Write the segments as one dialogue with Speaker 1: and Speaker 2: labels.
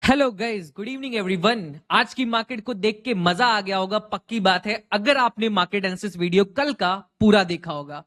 Speaker 1: Hello guys, good evening everyone. आज की market को देख के मजा आ गया होगा, पक्की बात है, अगर आपने मार्केट एनालिसिस वीडियो कल का पूरा देखा होगा।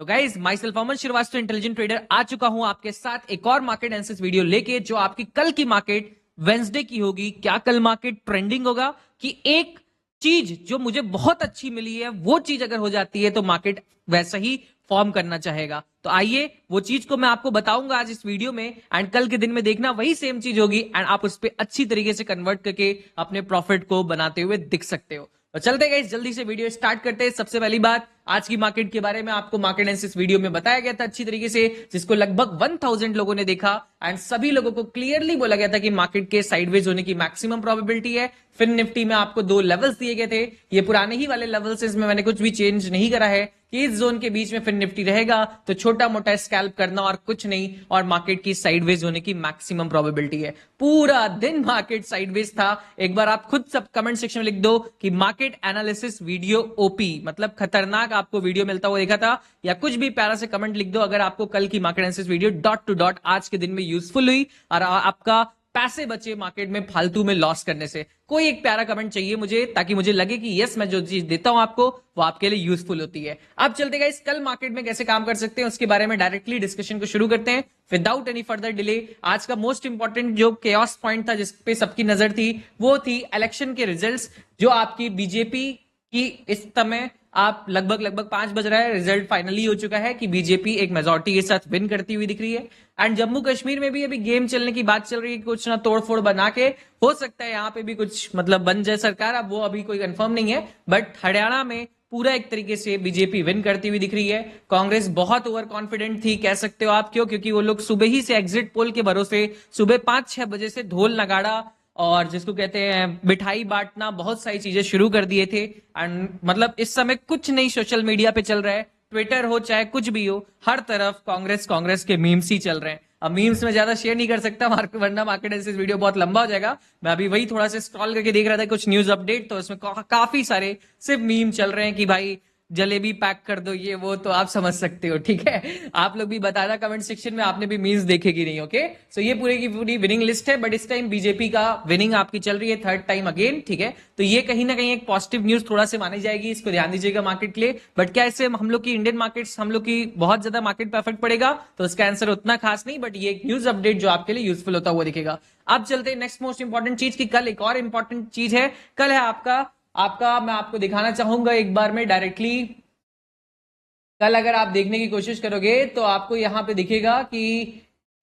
Speaker 1: तो guys, myself Aman Shrivastava, intelligent trader, आ चुका हूं आपके साथ एक और मार्केट एनालिसिस वीडियो लेके, जो आपकी कल की मार्केट वेंसडे की होगी। क्या कल मार्केट ट्रेंडिंग होगा कि एक चीज जो मुझे बहुत अच्छी मिली है वो चीज अगर हो जाती है तो मार्केट वैसा ही फॉर्म करना चाहेगा। तो आइए वो चीज को मैं आपको बताऊंगा आज इस वीडियो में, एंड कल के दिन में देखना वही सेम चीज होगी एंड आप उस पर अच्छी तरीके से कन्वर्ट करके अपने प्रॉफिट को बनाते हुए दिख सकते हो। तो चलते गए जल्दी से वीडियो स्टार्ट करते हैं। सबसे पहली बात, आज की मार्केट के बारे में आपको मार्केट एनालिसिस वीडियो में बताया गया था अच्छी तरीके से, जिसको लगभग 1000 लोगों ने देखा एंड सभी लोगों को क्लियरली बोला गया था कि मार्केट के साइडवेज होने की मैक्सिमम प्रोबेबिलिटी है। फिन निफ्टी में आपको दो लेवल्स दिए गए थे, ये पुराने ही वाले लेवल्स, इसमें मैंने कुछ भी चेंज नहीं करा है कि इस जोन के बीच में फिन निफ्टी रहेगा तो छोटा मोटा स्कैल्प करना और कुछ नहीं, और मार्केट की साइडवेज होने की मैक्सिमम प्रोबेबिलिटी है। पूरा दिन मार्केट साइडवेज था। एक बार आप खुद सब कमेंट सेक्शन में लिख दो कि मार्केट एनालिसिस वीडियो ओपी, मतलब खतरनाक आपको वीडियो मिलता हुआ देखा था, या कुछ भी प्यारा से कमेंट लिख दो अगर आपको कल की market analysis video dot to dot आज के दिन में यूजफुल हुई और आपका पैसे बचे मार्केट में फालतू में लॉस करने से। कोई एक प्यारा कमेंट चाहिए मुझे, ताकि मुझे लगे कि यस, मैं जो चीज देता हूं आपको वो आपके लिए यूजफुल होती है। अब चलते गाइस, कल मार्केट में कैसे काम कर सकते हैं उसके बारे में डायरेक्टली डिस्कशन को शुरू करते हैं विदाउट एनी फर्दर डिले। आज का मोस्ट इंपॉर्टेंट जो केओस पॉइंट था जिस पे सबकी नजर थी वो थी इलेक्शन के रिजल्ट्स, जो आपकी बीजेपी की इस समय आप लगभग 5 बज रहा है, रिजल्ट फाइनली हो चुका है कि बीजेपी एक मेजोरिटी के साथ विन करती हुई दिख रही है। एंड जम्मू कश्मीर में भी अभी गेम चलने की बात चल रही है, कुछ ना तोड़फोड़ बना के हो सकता है यहां पे भी कुछ मतलब बन जाए सरकार, अब वो अभी कोई कंफर्म नहीं है। बट हरियाणा में पूरा एक तरीके से बीजेपी विन करती हुई दिख रही है। कांग्रेस बहुत ओवर कॉन्फिडेंट थी, कह सकते हो आप, क्यों? क्योंकि वो लोग सुबह ही से एग्जिट पोल के भरोसे सुबह 5-6 बजे से ढोल नगाड़ा और जिसको कहते हैं मिठाई बांटना, बहुत सारी चीजें शुरू कर दिए थे। एंड मतलब इस समय कुछ नहीं सोशल मीडिया पे चल रहा है, ट्विटर हो चाहे कुछ भी हो, हर तरफ कांग्रेस कांग्रेस के मीम्स ही चल रहे हैं। अब मीम्स में ज्यादा शेयर नहीं कर सकता वरना मार्केट एनालिसिस वीडियो बहुत लंबा हो जाएगा। मैं अभी वही थोड़ा सा स्क्रॉल करके देख रहा था कुछ न्यूज अपडेट, तो इसमें काफी सारे सिर्फ मीम चल रहे हैं कि भाई जलेबी पैक कर दो, ये वो, तो आप समझ सकते हो। ठीक है, आप लोग भी बताना कमेंट सेक्शन में आपने भी मीम्स देखे कि नहीं। ओके, सो ये पूरी की पूरी विनिंग लिस्ट है, बट इस टाइम बीजेपी का विनिंग आपकी चल रही है थर्ड टाइम अगेन। ठीक है, तो ये कहीं ना कहीं एक पॉजिटिव न्यूज थोड़ा से मानी जाएगी, इसको ध्यान दीजिएगा मार्केट के लिए। बट क्या इससे हम लोग की इंडियन मार्केट्स, हम लोग की बहुत ज्यादा मार्केट पे इफेक्ट पड़ेगा? तो इसका आंसर उतना खास नहीं, बट ये एक न्यूज अपडेट जो आपके लिए यूजफुल होता हुआ दिखेगा। अब चलते हैं नेक्स्ट मोस्ट इंपॉर्टेंट चीज की, कल एक और इंपॉर्टेंट चीज है। कल है आपका आपका मैं आपको दिखाना चाहूंगा एक बार में डायरेक्टली। कल अगर आप देखने की कोशिश करोगे तो आपको यहां पे दिखेगा कि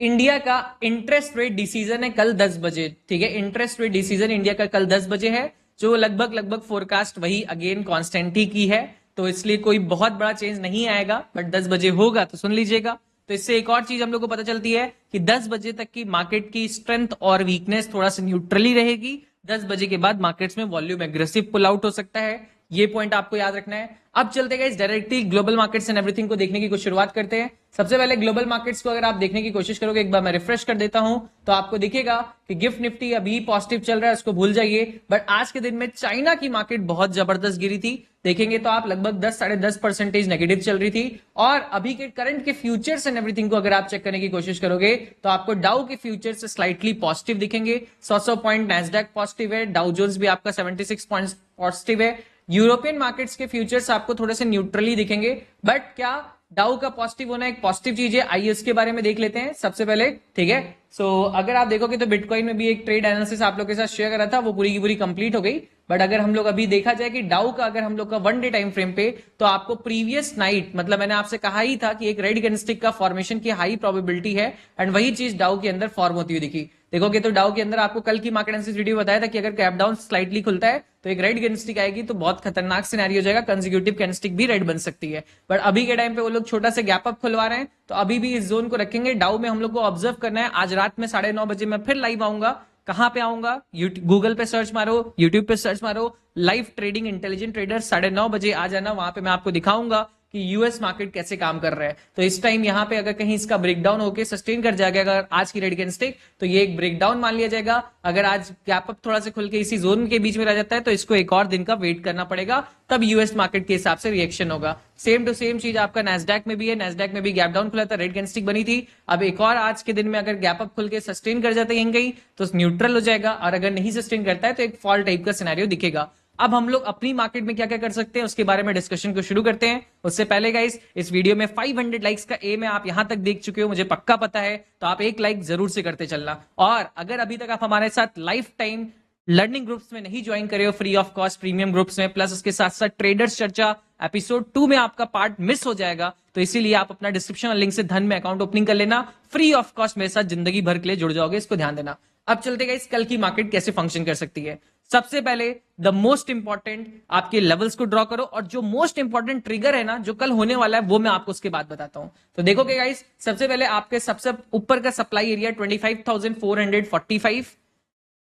Speaker 1: इंडिया का इंटरेस्ट रेट डिसीजन है कल 10 बजे। ठीक है, इंटरेस्ट रेट डिसीजन इंडिया का कल 10 बजे है, जो लगभग फोरकास्ट वही अगेन कांस्टेंट ही की है, तो इसलिए कोई बहुत बड़ा चेंज नहीं आएगा, बट 10 बजे होगा तो सुन लीजिएगा। तो इससे एक और चीज हम लोग को पता चलती है कि 10 बजे तक की मार्केट की स्ट्रेंथ और वीकनेस थोड़ा सा न्यूट्रली रहेगी। 10 बजे के बाद मार्केट्स में वॉल्यूम एग्रेसिव पुल आउट हो सकता है, ये पॉइंट आपको याद रखना है। अब चलते गए directly global markets and everything को देखने की कुछ शुरुआत करते हैं। सबसे पहले ग्लोबल मार्केट्स को अगर आप देखने की कोशिश करोगे, एक बार मैं रिफ्रेश कर देता हूं, तो आपको दिखेगा कि गिफ्ट निफ्टी अभी पॉजिटिव चल रहा है, उसको भूल जाइए। बट आज के दिन में चाइना की मार्केट बहुत जबरदस्त गिरी थी, देखेंगे तो आप लगभग 10-10.5% नेगेटिव चल रही थी। और अभी के करंट के फ्यूचर्स एंड एवरीथिंग को अगर आप चेक करने की कोशिश करोगे तो आपको डाउ के फ्यूचर्स से स्लाइटली पॉजिटिव दिखेंगे। 100 पॉइंट नैस्डैक पॉजिटिव है, डाउ जोन्स भी आपका 76 पॉइंट पॉजिटिव है। यूरोपियन मार्केट्स के फ्यूचर्स आपको थोड़े से न्यूट्रली दिखेंगे, बट क्या डाउ का पॉजिटिव होना एक पॉजिटिव चीज है? आइए इसके बारे में देख लेते हैं सबसे पहले। ठीक है, सो अगर आप देखोगे तो बिटकॉइन में भी एक ट्रेड एनालिसिस आप लोग के साथ शेयर करा था, वो पूरी की पूरी कंप्लीट हो गई। बट अगर हम लोग अभी देखा जाए कि डाउ का अगर हम लोग का 1 डे टाइम फ्रेम पे, तो आपको प्रीवियस नाइट, मतलब मैंने आपसे कहा ही था कि एक रेड कैंडलस्टिक का फॉर्मेशन की हाई प्रोबेबिलिटी है, एंड वही चीज डाउ के अंदर फॉर्म होती हुई दिखी। देखोगे तो डाउ के अंदर आपको कल की मार्केट एनालिसिस वीडियो बताया था कि अगर कैप डाउन स्लाइटली खुलता है तो एक रेड कैंडलस्टिक आएगी, तो बहुत खतरनाक सिनेरियो हो जाएगा, कंसेक्यूटिव कैंडलस्टिक भी रेड बन सकती है। बट अभी के टाइम पे वो लोग छोटा सा गैप अप खुलवा रहे हैं, तो अभी भी इस जोन को रखेंगे। डाउ में हम लोग को ऑब्जर्व करना है। आज रात में 9:30 बजे मैं फिर लाइव आऊंगा। कहां पे आऊंगा? गूगल पे सर्च मारो, यूट्यूब पे सर्च मारो, लाइव ट्रेडिंग इंटेलिजेंट ट्रेडर, 9:30 बजे आ जाना। वहां पे मैं आपको दिखाऊंगा कि यूएस मार्केट कैसे काम कर रहा है। तो इस टाइम यहाँ पे अगर कहीं इसका ब्रेकडाउन होकर सस्टेन कर जाएगा अगर आज की रेड कैंडलस्टिक, तो ये एक ब्रेकडाउन मान लिया जाएगा। अगर आज गैप अप थोड़ा सा खुल के इसी जोन के बीच में रह जाता है तो इसको एक और दिन का वेट करना पड़ेगा, तब यूएस मार्केट के हिसाब से रिएक्शन होगा। सेम टू सेम चीज आपका नैस्डैक में भी है। नैस्डैक में भी गैप डाउन खुला था, रेड कैंडलस्टिक बनी थी। अब एक और आज के दिन में अगर गैप अप खुल के सस्टेन कर जाता है यहीं कहीं तो न्यूट्रल हो जाएगा, और अगर नहीं सस्टेन करता है तो एक फॉल टाइप का सिनेरियो दिखेगा। अब हम लोग अपनी मार्केट में क्या क्या कर सकते हैं उसके बारे में डिस्कशन को शुरू करते हैं। उससे पहले गाइस, इस वीडियो में 500 लाइक्स का एम है, आप यहां तक देख चुके हो मुझे पक्का पता है, तो आप एक लाइक जरूर से करते चलना। और अगर अभी तक आप हमारे साथ लाइफ टाइम लर्निंग ग्रुप्स में नहीं ज्वाइन करे हो, free of cost premium groups में, प्लस उसके साथ साथ ट्रेडर्स चर्चा एपिसोड 2 में आपका पार्ट मिस हो जाएगा, तो इसीलिए आप अपना डिस्क्रिप्शन लिंक से धन में अकाउंट ओपनिंग कर लेना, फ्री ऑफ कॉस्ट मेरे साथ जिंदगी भर के लिए जुड़ जाओगे, इसको ध्यान देना। अब चलते गाइस, कल की मार्केट कैसे फंक्शन कर सकती है। सबसे पहले द मोस्ट इंपॉर्टेंट आपके लेवल्स को ड्रॉ करो, और जो मोस्ट इंपॉर्टेंट ट्रिगर है ना जो कल होने वाला है वो मैं आपको उसके बाद बताता हूं। तो देखोगे गाइस, सबसे पहले आपके सबसे ऊपर का supply area 25,445,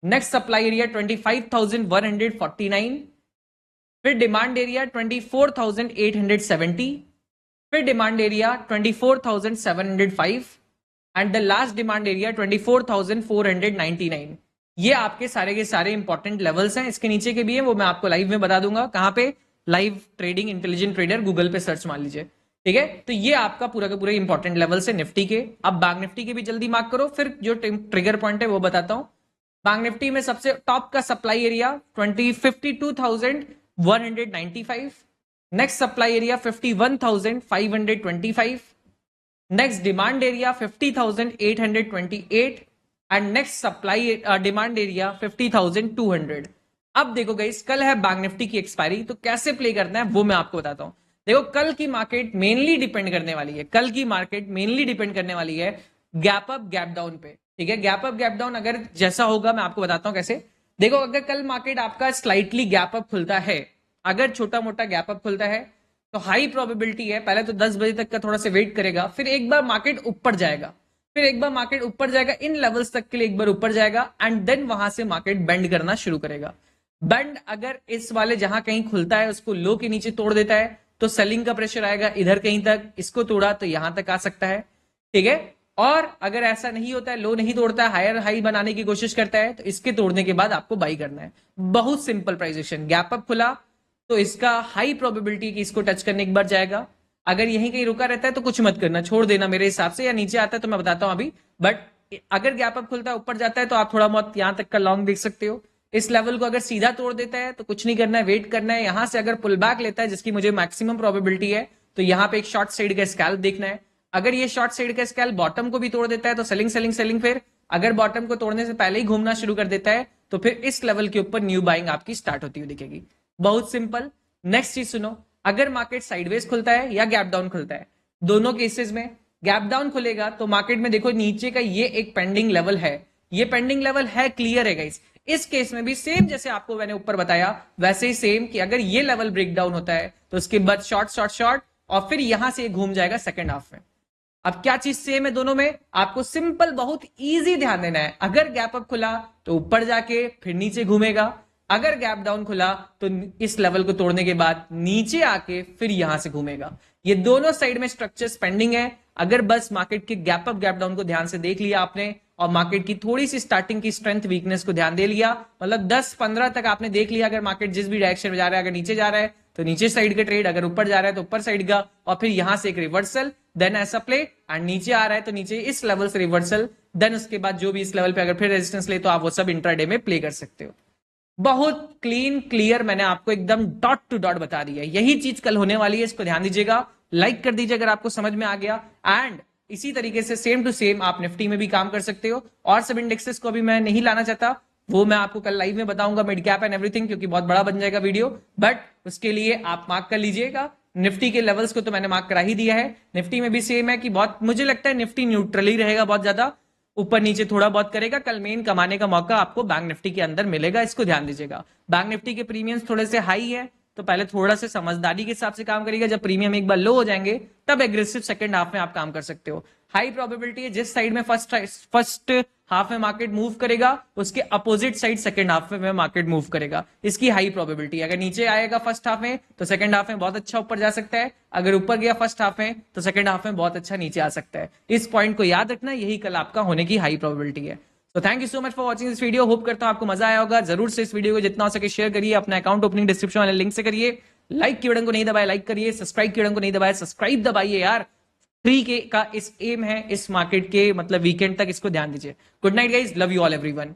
Speaker 1: next supply area 25,149, फिर डिमांड एरिया 24,870, फिर demand area 24,705 and the last demand area 24,499। ये आपके सारे के सारे इंपॉर्टेंट लेवल्स हैं। इसके नीचे के भी हैं, वो मैं आपको लाइव में बता दूंगा। कहां पे? Live trading intelligent trader Google पे सर्च मान लीजिए, ठीक है। तो ये आपका पूरा का पूरा इंपॉर्टेंट लेवल्स है निफ्टी के। अब बैंक निफ्टी के भी जल्दी मार्क करो, फिर जो ट्रिगर पॉइंट है वो बताता हूं। बैंक निफ्टी में सबसे टॉप का supply area 52,195, next supply area 51,525, next demand area 50,828 and next supply demand area 50,200। अब देखो गाइस, कल है बैंक निफ्टी की एक्सपायरी, तो कैसे प्ले करना है वो मैं आपको बताता हूं। देखो, कल की मार्केट मेनली डिपेंड करने वाली है, कल की मार्केट मेनली डिपेंड करने वाली है गैप अप गैप डाउन पे, ठीक है। गैप अप गैप डाउन अगर जैसा होगा मैं आपको बताता हूं कैसे। देखो, अगर कल मार्केट आपका स्लाइटली गैप अप खुलता है, अगर छोटा मोटा गैप अप खुलता है तो हाई प्रोबेबिलिटी है पहले तो 10 बजे तक का थोड़ा सा वेट करेगा, फिर एक बार मार्केट ऊपर जाएगा, फिर एक बार मार्केट ऊपर जाएगा इन लेवल्स तक के लिए एक बार ऊपर जाएगा, एंड देन वहां से मार्केट बेंड करना शुरू करेगा। बेंड अगर इस वाले जहां कहीं खुलता है उसको लो के नीचे तोड़ देता है तो सेलिंग का प्रेशर आएगा इधर कहीं तक, इसको तोड़ा तो यहां तक आ सकता है, ठीक है। और अगर ऐसा नहीं होता है, लो नहीं तोड़ता है, हायर हाई बनाने की कोशिश करता है, तो इसके तोड़ने के बाद आपको बाई करना है। बहुत सिंपल प्राइजेशन। गैप अप खुला तो इसका हाई प्रोबेबिलिटी कि इसको टच करने एक बार जाएगा, अगर यहीं कहीं रुका रहता है तो कुछ मत करना, छोड़ देना मेरे हिसाब से, या नीचे आता है तो मैं बताता हूं अभी। बट अगर गैप अप खुलता है ऊपर जाता है तो आप थोड़ा बहुत यहां तक का लॉन्ग देख सकते हो। इस लेवल को अगर सीधा तोड़ देता है तो कुछ नहीं करना है, वेट करना है। यहां से अगर पुल बैक लेता है, जिसकी मुझे मैक्सिमम प्रोबेबिलिटी है, तो यहां पे एक शॉर्ट साइड का स्कैल्प देखना है। अगर ये शॉर्ट साइड का स्कैल्प बॉटम को भी तोड़ देता है तो सेलिंग सेलिंग सेलिंग, फिर अगर बॉटम को तोड़ने से पहले ही घूमना शुरू कर देता है तो फिर इस लेवल के ऊपर न्यू बाइंग आपकी स्टार्ट होती हुई दिखेगी। बहुत सिंपल। नेक्स्ट चीज सुनो, अगर मार्केट साइडवेज खुलता है या गैप डाउन खुलता है, दोनों केसेस में गैप डाउन खुलेगा तो मार्केट में देखो नीचे का ये एक पेंडिंग लेवल है, ये पेंडिंग लेवल है, क्लियर है गाइस। इस केस में भी सेम जैसे आपको मैंने ऊपर बताया वैसे ही सेम, कि अगर ये लेवल ब्रेक डाउन होता है तो उसके बाद शॉर्ट शॉर्ट शॉर्ट, और फिर यहां से घूम जाएगा सेकंड हाफ में। अब क्या चीज सेम है दोनों में, आपको सिंपल बहुत इजी ध्यान देना है। अगर गैप अप खुला तो ऊपर जाके फिर नीचे घूमेगा, अगर गैप डाउन खुला तो इस लेवल को तोड़ने के बाद नीचे आके फिर यहां से घूमेगा। ये दोनों साइड में स्ट्रक्चर्स पेंडिंग है। अगर बस मार्केट के गैप अप गैप डाउन को ध्यान से देख लिया आपने, और मार्केट की थोड़ी सी स्टार्टिंग की स्ट्रेंथ वीकनेस को ध्यान दे लिया, मतलब 10-15 तक आपने देख लिया, अगर मार्केट जिस भी डायरेक्शन में जा रहा है, अगर नीचे जा रहा है तो नीचे साइड का ट्रेड, अगर ऊपर जा रहा है तो ऊपर साइड का, और फिर यहां से एक रिवर्सल, देन ऐसा प्ले, एंड नीचे आ रहा है तो नीचे इस लेवल से रिवर्सल, देन उसके बाद जो भी इस लेवल पे अगर फिर रेजिस्टेंस ले तो आप वो सब इंट्राडे में प्ले कर सकते हो। बहुत क्लीन क्लियर मैंने आपको एकदम डॉट टू डॉट बता दिया है। यही चीज कल होने वाली है, इसको ध्यान दीजिएगा, लाइक कर दीजिए अगर आपको समझ में आ गया। एंड इसी तरीके से सेम टू सेम आप निफ्टी में भी काम कर सकते हो, और सब इंडेक्सेस को भी मैं नहीं लाना चाहता, वो मैं आपको कल लाइव में बताऊंगा, मिड कैप एंड एवरीथिंग, क्योंकि बहुत बड़ा बन जाएगा वीडियो। बट उसके लिए आप मार्क कर लीजिएगा। निफ्टी के लेवल्स को तो मैंने मार्क करा ही दिया है। निफ्टी में भी सेम है कि बहुत, मुझे लगता है निफ्टी न्यूट्रल ही रहेगा, बहुत ज्यादा ऊपर नीचे थोड़ा बहुत करेगा। कल मेन कमाने का मौका आपको बैंक निफ्टी के अंदर मिलेगा, इसको ध्यान दीजिएगा। बैंक निफ्टी के प्रीमियम्स थोड़े से हाई है, तो पहले थोड़ा से समझदारी के हिसाब से काम करिएगा। जब प्रीमियम एक बार लो हो जाएंगे तब एग्रेसिव सेकंड हाफ में आप काम कर सकते हो। हाई प्रोबेबिलिटी है जिस साइड में फर्स्ट हाफ में मार्केट मूव करेगा, उसके अपोजिट साइड सेकंड हाफ में मार्केट मूव करेगा। इसकी हाई प्रोबेबिलिटी। अगर नीचे आएगा फर्स्ट हाफ में तो सेकंड हाफ में बहुत अच्छा ऊपर जा सकता है, अगर ऊपर गया फर्स्ट हाफ में तो सेकंड हाफ में बहुत अच्छा नीचे आ सकता है। इस पॉइंट को याद रखना, यही कल आपका होने की हाई प्रोबेबिलिटी है। तो thank you so much for watching this video. Hope करता हूं आपको मजा आया होगा। जरूर से इस वीडियो को जितना हो सके शेयर करिए, अपना अकाउंट ओपनिंग डिस्क्रिप्शन वाले लिंक से करिए। लाइक के बटन को नहीं दबाया लाइक करिए, सब्सक्राइब के बटन को नहीं दबाया सब्सक्राइब दबाइए यार। 3K का इस एम है इस मार्केट के मतलब वीकेंड तक, इसको ध्यान दीजिए। Good night guys, love you all everyone.